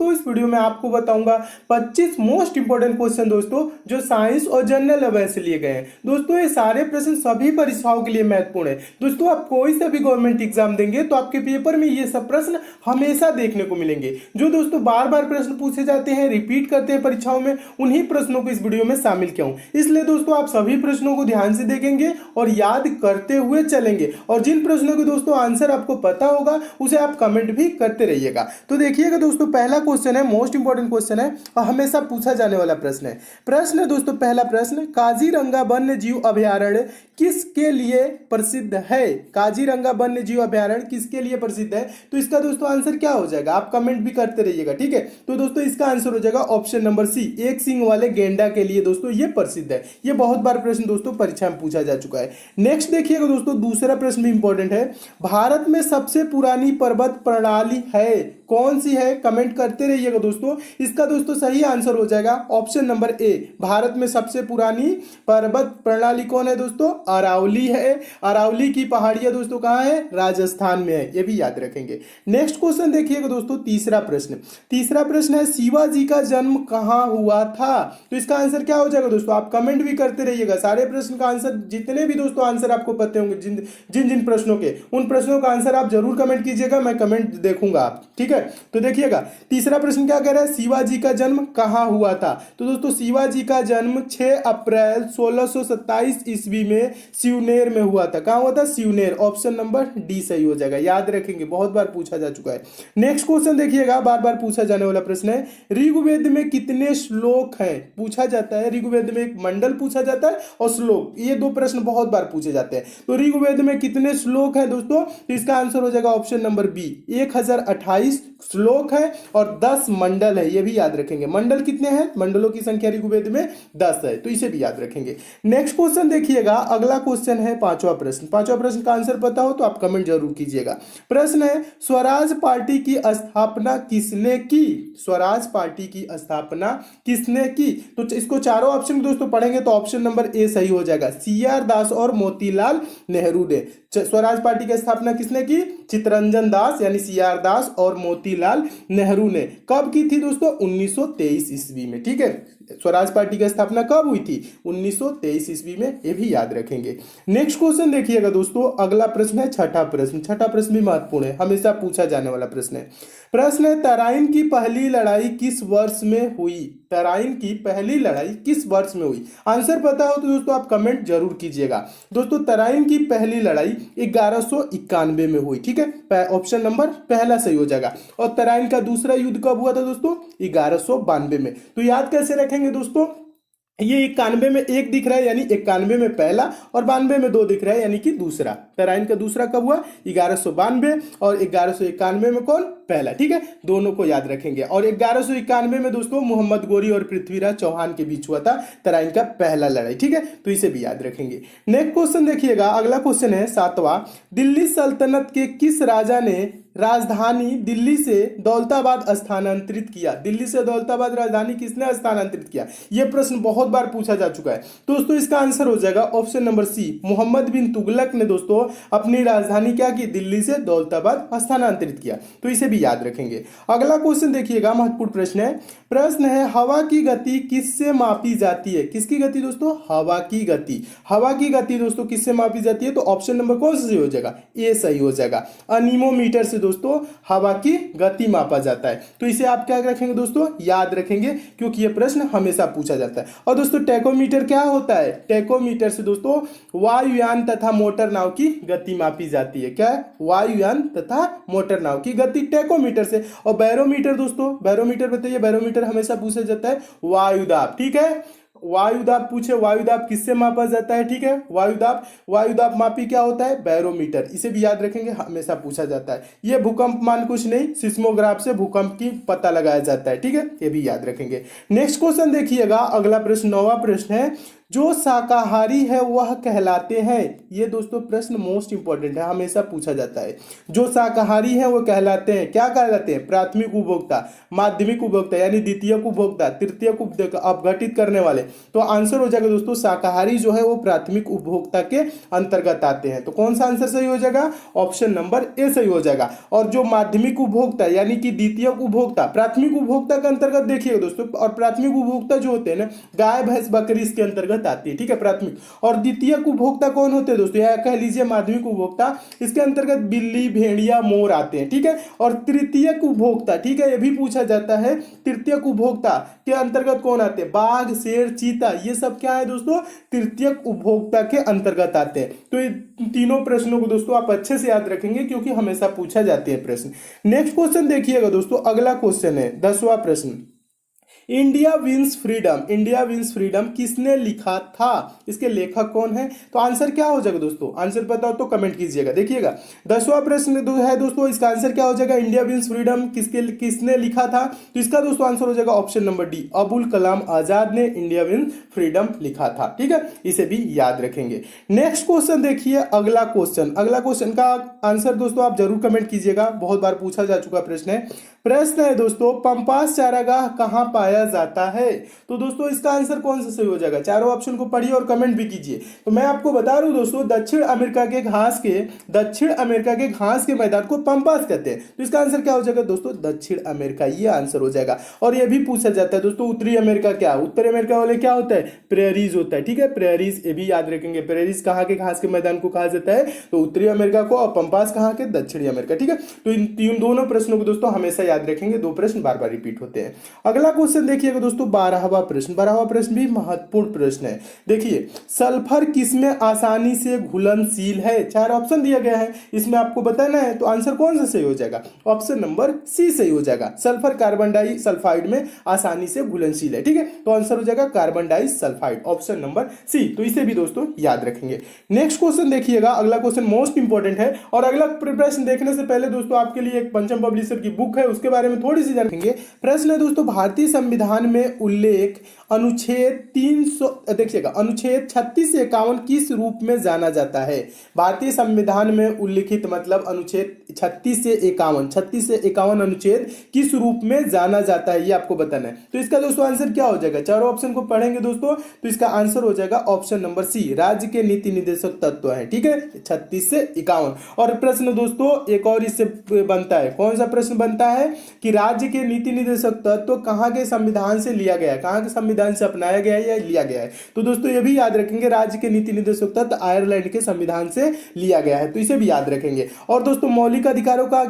तो इस वीडियो में आपको बताऊंगा 25 मोस्ट इंपोर्टेंट क्वेश्चन दोस्तों जो साइंस और जनरल अवेयरनेस से लिए गए हैं। दोस्तों ये सारे प्रश्न सभी परीक्षाओं के लिए महत्वपूर्ण है। दोस्तों आप कोई सा भी गवर्नमेंट एग्जाम देंगे तो आपके पेपर में ये सब प्रश्न हमेशा देखने को मिलेंगे। जो दोस्तों बार बार प्रश्न पूछे जाते हैं, रिपीट करते हैं परीक्षाओं में, उन्हीं प्रश्नों को इस वीडियो में शामिल किया हूं। इसलिए दोस्तों आप सभी प्रश्नों को ध्यान से देखेंगे और याद करते हुए चलेंगे, और जिन प्रश्नों के दोस्तों आंसर आपको पता होगा उसे आप कमेंट भी करते रहिएगा। तो देखिएगा दोस्तों, पहला क्वेश्चन है, मोस्ट इंपोर्टेंट क्वेश्चन है और हमेशा पूछा जाने वाला प्रश्न है। प्रश्न दोस्तों, पहला प्रश्न, काजीरंगा वन्य जीव अभयारण्य किसके लिए प्रसिद्ध है? काजीरंगा वन्य जीव अभयारण्य किसके लिए प्रसिद्ध है? तो इसका दोस्तों आंसर क्या हो जाएगा? आप कमेंट भी करते रहिएगा, ठीक है। तो दोस्तों इसका आंसर हो जाएगा ऑप्शन नंबर सी, एक सींग वाले गेंडा के लिए दोस्तों ये प्रसिद्ध है। ये बहुत बार प्रश्न दोस्तों परीक्षा में पूछा जा चुका है। नेक्स्ट देखिएगा दोस्तों, दूसरा प्रश्न भी इंपॉर्टेंट है। भारत में सबसे पुरानी पर्वत प्रणाली है, कौन सी है? कमेंट करते रहिएगा दोस्तों। इसका दोस्तों सही आंसर हो जाएगा ऑप्शन नंबर ए, भारत में सबसे पुरानी पर्वत प्रणाली कौन है दोस्तों? अरावली है। अरावली की पहाड़ियां दोस्तों कहां है? राजस्थान में है, ये भी याद रखेंगे। नेक्स्ट क्वेश्चन देखिएगा दोस्तों, तीसरा प्रश्न। तीसरा प्रश्न है, शिवाजी का जन्म कहां हुआ था? तो इसका आंसर क्या हो जाएगा दोस्तों? आप कमेंट भी करते रहिएगा। सारे प्रश्न का आंसर, जितने भी दोस्तों आंसर आपको पते होंगे, जिन जिन प्रश्नों के, उन प्रश्नों का आंसर आप जरूर कमेंट कीजिएगा, मैं कमेंट देखूंगा आप, ठीक है। तो देखिएगा तीसरा प्रश्न क्या कह रहा है, शिवाजी का जन्म कहां हुआ था? तो दोस्तों शिवाजी का जन्म 6 अप्रैल 1627 ईस्वी में सिवनेर में हुआ था। कहां हुआ था? सिवनेर। ऑप्शन नंबर डी सही हो जाएगा, याद रखेंगे, बहुत बार पूछा जा चुका है। नेक्स्ट क्वेश्चन देखिएगा, बार बार पूछा जाने वाला प्रश्न है, ऋग्वेद में कितने श्लोक हैं? पूछा जाता है, ऋग्वेद में एक मंडल पूछा जाता है और श्लोक, ये दो प्रश्न बहुत बार पूछे जाते हैं। तो ऋग्वेद में कितने श्लोक हैं दोस्तों? तो इसका आंसर हो जाएगा ऑप्शन नंबर बी, 1028 श्लोक है और 10 मंडल है, ये भी याद रखेंगे। मंडल कितने हैं? मंडलों की संख्या ऋग्वेद में 10 है, तो इसे भी याद रखेंगे। नेक्स्ट क्वेश्चन देखिएगा, अगला क्वेश्चन है पांचवा प्रश्न। पांचवा प्रश्न का आंसर पता हो तो आप कमेंट जरूर कीजिएगा। प्रश्न है, स्वराज पार्टी की स्थापना किसने की? स्वराज पार्टी की स्थापना किसने की? तो इसको चारों ऑप्शन दोस्तों पढ़ेंगे तो ऑप्शन नंबर ए सही हो जाएगा, CR दास और मोतीलाल नेहरू ने। स्वराज पार्टी की स्थापना किसने की? चित्तरंजन दास यानी CR दास और मोतीलाल नेहरू ने। कब की थी दोस्तों? 1923 ईस्वी में, ठीक है। स्वराज पार्टी की स्थापना कब हुई थी? 1923 ईस्वी में, ये भी याद रखेंगे। नेक्स्ट क्वेश्चन देखिएगा दोस्तों, अगला प्रश्न है छठा प्रश्न। छठा प्रश्न भी महत्वपूर्ण है, हमेशा पूछा जाने वाला प्रश्न है। प्रश्न है, तराइन की पहली लड़ाई किस वर्ष में हुई? तराइन की पहली लड़ाई किस वर्ष में हुई? आंसर पता हो तो दोस्तों आप कमेंट जरूर कीजिएगा। दोस्तों तराइन की पहली लड़ाई 1191 में हुई, ठीक है। ऑप्शन नंबर पहला सही हो जाएगा। और तराइन का दूसरा युद्ध कब हुआ था दोस्तों? 1192 में। तो याद कैसे रखेंगे दोस्तों? ये 91 में एक दिख रहा है यानी 91 में पहला, और 92 में दो दिख रहा है यानी कि दूसरा। तराइन का दूसरा कब हुआ? 1192, और 1191 में कौन? पहला, ठीक है। दोनों को याद रखेंगे। और 1191 में दोस्तों मोहम्मद गोरी और पृथ्वीराज चौहान के बीच हुआ था तराइन का पहला लड़ाई, ठीक है। तो इसे भी याद रखेंगे। नेक्स्ट क्वेश्चन देखिएगा, अगला क्वेश्चन है सातवां, दिल्ली सल्तनत के किस राजा ने राजधानी दिल्ली से दौलताबाद स्थानांतरित किया? दिल्ली से दौलताबाद राजधानी किसने स्थानांतरित किया? यह प्रश्न बहुत बार पूछा जा चुका है दोस्तों। इसका आंसर हो जाएगा ऑप्शन नंबर सी, मोहम्मद बिन तुगलक ने दोस्तों अपनी राजधानी क्या की? दिल्ली से दौलताबाद स्थानांतरित किया। तो इसे भी याद रखेंगे। अगला क्वेश्चन देखिएगा, महत्वपूर्ण प्रश्न है। प्रश्न है, हवा की गति किससे मापी जाती है? किसकी गति दोस्तों? हवा की गति। हवा की गति दोस्तों किससे मापी जाती है? तो ऑप्शन नंबर कौन सा सही हो जाएगा? ए सही हो जाएगा। अनीमोमीटर से दोस्तों हवा की गति मापा जाता है। तो इसे आप क्या रखेंगे दोस्तों? याद रखेंगे, क्योंकि यह प्रश्न हमेशा पूछा जाता है। और दोस्तों टैकोमीटर क्या होता है? टैकोमीटर से दोस्तों वायुयान तथा मोटर नाव की गति मापी जाती है। क्या है? वायुयान तथा मोटर नाव की गति टैकोमीटर से। और बैरोमीटर दोस्तों, बैरोमीटर बताइए, बैरोमीटर हमेशा पूछा जाता है वायुदाब, ठीक है। वायुदाब पूछे, वायुदाब किससे मापा जाता है? ठीक है, वायुदाब मापी क्या होता है? बैरोमीटर। इसे भी याद रखेंगे, हमेशा पूछा जाता है। ये भूकंप मान कुछ नहीं, सिस्मोग्राफ से भूकंप की पता लगाया जाता है, ठीक है, ये भी याद रखेंगे। नेक्स्ट क्वेश्चन देखिएगा, अगला प्रश्न, नौवां प्रश्न है, जो शाकाहारी है वह कहलाते हैं। ये दोस्तों प्रश्न मोस्ट इंपॉर्टेंट है, हमेशा पूछा जाता है। जो शाकाहारी है वो कहलाते हैं, क्या कहलाते हैं? प्राथमिक उपभोक्ता, माध्यमिक उपभोक्ता यानी द्वितीयक उपभोक्ता, तृतीयक उपभोक्ता, अपघटित करने वाले। तो आंसर हो जाएगा दोस्तों शाकाहारी जो है वो प्राथमिक उपभोक्ता के अंतर्गत आते हैं। तो कौन सा आंसर सही हो जाएगा? ऑप्शन नंबर ए सही हो जाएगा। और जो माध्यमिक उपभोक्ता यानी कि द्वितीयक उपभोक्ता, प्राथमिक उपभोक्ता के अंतर्गत देखिएगा दोस्तों, और प्राथमिक उपभोक्ता जो होते हैं ना, गाय भैंस बकरी इसके अंतर्गत आती है, ठीक है, प्राथमिक। और द्वितीयक उपभोक्ता कौन होते हैं दोस्तों, या कह लीजिए माध्यमिक उपभोक्ता, इसके अंतर्गत बिल्ली भेड़िया मोर आते हैं, ठीक है। और तृतीयक उपभोक्ता, ठीक है, ये भी पूछा जाता है, तृतीयक उपभोक्ता के अंतर्गत कौन आते हैं? बाघ शेर चीता, ये सब क्या है दोस्तों? तृतीयक उपभोक्ता के अंतर्गत आते हैं। तो ये तीनों प्रश्नों को दोस्तों आप अच्छे से याद रखेंगे क्योंकि हमेशा पूछा जाते हैं प्रश्न। नेक्स्ट क्वेश्चन देखिएगा दोस्तों, अगला क्वेश्चन है 10वां प्रश्न। India wins freedom, India wins freedom किसने लिखा था? इसके लेखक कौन है? तो आंसर क्या हो जाएगा दोस्तों? आंसर पता हो तो कमेंट कीजिएगा। देखिएगा 10वां प्रश्न है दोस्तों, इसका आंसर क्या हो जाएगा? इंडिया विंस फ्रीडम किसने लिखा था? तो इसका दोस्तों आंसर हो जाएगा option number D, Abul Kalam Azad ने इंडिया विंस फ्रीडम लिखा था, ठीक है, इसे भी याद रखेंगे। नेक्स्ट क्वेश्चन देखिए, अगला क्वेश्चन, अगला क्वेश्चन का आंसर दोस्तों आप जरूर कमेंट कीजिएगा, बहुत बार पूछा जा चुका प्रश्न है। प्रश्न है दोस्तों, पंपास चारागाह कहां पाया जाता है? तो दोस्तों इसका आंसर कौन सा सही हो जाएगा? चारों ऑप्शन को पढ़िए और कमेंट भी कीजिए। तो मैं आपको बता रहा हूं दोस्तों, दक्षिण अमेरिका के घास के मैदान को पंपास कहते हैं। तो इसका आंसर क्या हो जाएगा दोस्तों? दक्षिण अमेरिका, ये आंसर हो जाएगा। और ये भी पूछा जाता है दोस्तों, उत्तरी अमेरिका क्या? उत्तरी अमेरिका वाले क्या होता है? प्रेरीज होता है, ठीक है, प्रेरीज, ये भी याद रखेंगे। प्रेरीज कहाँ के घास के मैदान को कहा जाता है? तो उत्तरी अमेरिका को, और पंपास कहाँ के? दक्षिणी अमेरिका, ठीक है। तो इन तीन दोनों प्रश्नों को दोस्तों हमेशा याद रखेंगे, दो प्रश्न बार बार रिपीट होते हैं। अगला क्वेश्चन देखिएगा दोस्तों, 12वां प्रश्न। 12वां प्रश्न भी महत्वपूर्ण प्रश्न है। देखिए, सल्फर किसमें आसानी से घुलनशील है? चार ऑप्शन दिया गया है, इसमें आपको बताना है। तो आंसर कौन सा सही हो जाएगा? ऑप्शन नंबर सी सही हो जाएगा। सल्फर कार्बन डाई सल्फाइड में आसानी से घुलनशील है, ठीक है। तो आंसर हो जाएगा carbon disulphide, option number C. तो इसे भी दोस्तों याद रखेंगे। नेक्स्ट क्वेश्चन देखिएगा, अगला क्वेश्चन मोस्ट इंपॉर्टेंट है। और अगला प्रश्न देखने से पहले दोस्तों आपके लिए एक पंचम पब्लिशर की बुक है, उसके बारे में थोड़ी सी जानेंगे। प्रश्न है दोस्तों, भारतीय संविधान में उल्लेख अनुच्छेद 300, देखिएगा, अनुच्छेद 36 से 51 किस रूप में जाना जाता है? भारतीय संविधान में उल्लिखित मतलब अनुच्छेद 36 से 51 अनुच्छेद किस रूप में जाना जाता है, ये आपको बताना है। तो इसका दोस्तों आंसर क्या हो जाएगा? चारों ऑप्शन को पढ़ेंगे दोस्तों, तो इसका आंसर हो जाएगा ऑप्शन नंबर सी, राज्य के नीति निर्देशक तत्व है, ठीक है, 36 से 51। और प्रश्न दोस्तों एक और इससे बनता है, कौन सा प्रश्न बनता है कि राज्य के नीति निर्देशक तत्व कहाँ के संविधान से लिया गया है, कहाँ के संविधान से अपनाया गया है या लिया गया है? तो दोस्तों ये भी याद रखेंगे, राज्य के नीति निर्देशक तत्व आयरलैंड के संविधान से लिया गया है, तो इसे भी याद रखेंगे। और दोस्तों मौलिक अधिकारों का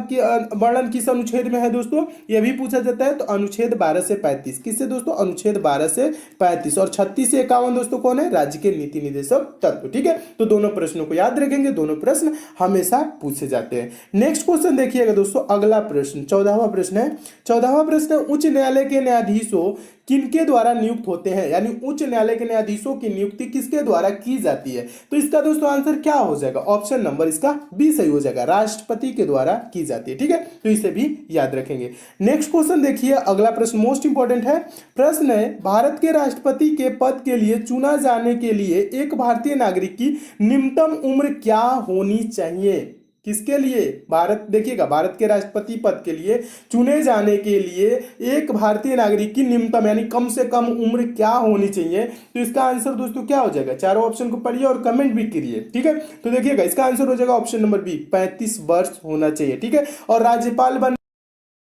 वर्णन किस अनुच्छेद में है दोस्तों, यह भी पूछा जाता है। तो अनुच्छेद 12 से 35, किससे दोस्तों? अनुच्छेद 12 से 35। और 36 से 51 दोस्तों कौन है? राज्य के नीति निर्देशक तत्व, ठीक है। तो दोनों प्रश्नों को याद रखेंगे, दोनों प्रश्न हमेशा पूछे जाते हैं। नेक्स्ट क्वेश्चन देखिएगा दोस्तों, अगला प्रश्न 14वां प्रश्न है। 14वां प्रश्न, उच्च न्यायालय के न्यायाधीशों किनके द्वारा नियुक्त होते हैं, यानी उच्च न्यायालय के न्यायाधीशों की नियुक्ति किसके द्वारा की जाती है? तो इसका दोस्तों आंसर क्या हो जाएगा? ऑप्शन नंबर इसका बी सही हो जाएगा, राष्ट्रपति के द्वारा की जाती है, ठीक है। तो इसे भी याद रखेंगे। नेक्स्ट क्वेश्चन देखिए, अगला प्रश्न मोस्ट इंपॉर्टेंट है। प्रश्न है, भारत के राष्ट्रपति के पद के लिए चुना जाने के लिए एक भारतीय नागरिक की निम्नतम उम्र क्या होनी चाहिए? किसके लिए? भारत, देखिएगा, भारत के राष्ट्रपति पद के लिए चुने जाने के लिए एक भारतीय नागरिक की निम्नतम यानी कम से कम उम्र क्या होनी चाहिए? तो इसका आंसर दोस्तों क्या हो जाएगा? चारों ऑप्शन को पढ़िए और कमेंट भी करिए, ठीक है। तो देखिएगा इसका आंसर हो जाएगा ऑप्शन नंबर बी, 35 वर्ष होना चाहिए, ठीक है। और राज्यपाल बन